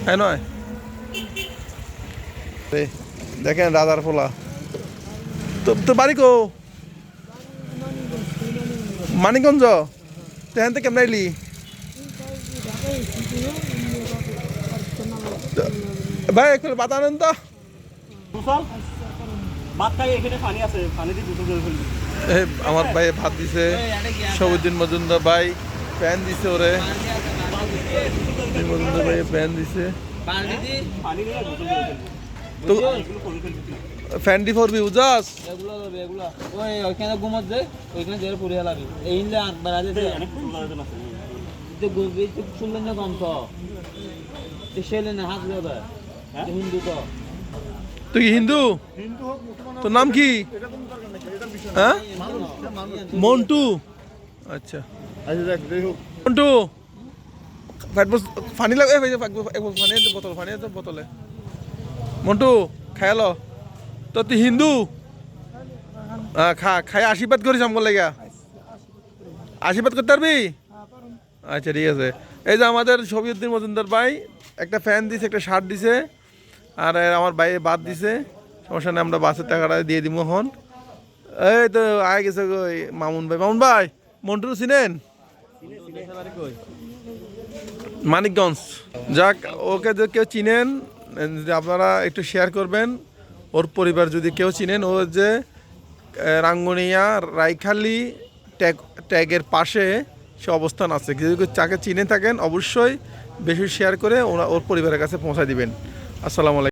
হ্যাঁ নয় দেখেন রাজার পোলা। তো বাড়ি কো? মানিকগঞ্জ। তেহান থেকে কেমন আইলি? ভাই একটু বাতা আনেন তো। আমার ভাই ভাত দিছে, সবুদ্দিন মজুমদার ভাই প্যান দিছে ওরে, মজুমদার ভাই প্যান দিছে। তো ফ্যান দি ফরবি উজাস এগুলো হবে এগুলো ওই ওইখানে ঘুমত যায় ওইখানে জেরে পুরিয়া লাগে এই ইনলে আটবার আছে অনেক তো গোবি তো শুনলেন না কম তো শেলে না হাত দেবে হিন্দু তো। তুই হিন্দু? তোর নাম কি? হ্যাঁ মন্টু। আচ্ছা মন্টু পানি লাগে পানি বোতল পানি বোতলে। মন্টু খায়ালো তো তুই হিন্দু? খা খাই আশীর্বাদ করিস আমার লেগা, আশীর্বাদ করতে পারবি? আচ্ছা ঠিক আছে। এই যে আমাদের শফিউদ্দিন মজুমদার ভাই একটা ফ্যান দিছে, একটা শার্ট দিছে, আর আমার ভাই বাদ দিছে। সমস্যা নেই, আমরা বাসের টাকাটা দিয়ে দিব এখন। এই তো আয় গেছে মামুন ভাই। মামুন ভাই মন্টু চিনেন? মানিকগঞ্জ। যাক, ওকে যদি কেউ চিনেন আপনারা একটু শেয়ার করবেন। ওর পরিবার যদি কেউ চিনেন, ও যে রাঙ্গুনিয়া রাইখালি ট্যাগের পাশে সে অবস্থান আছে। যদি যাকে চিনে থাকেন অবশ্যই বেশি শেয়ার করে ওর পরিবারের কাছে পৌঁছায় দিবেন। আসসালামু আলাইকুম।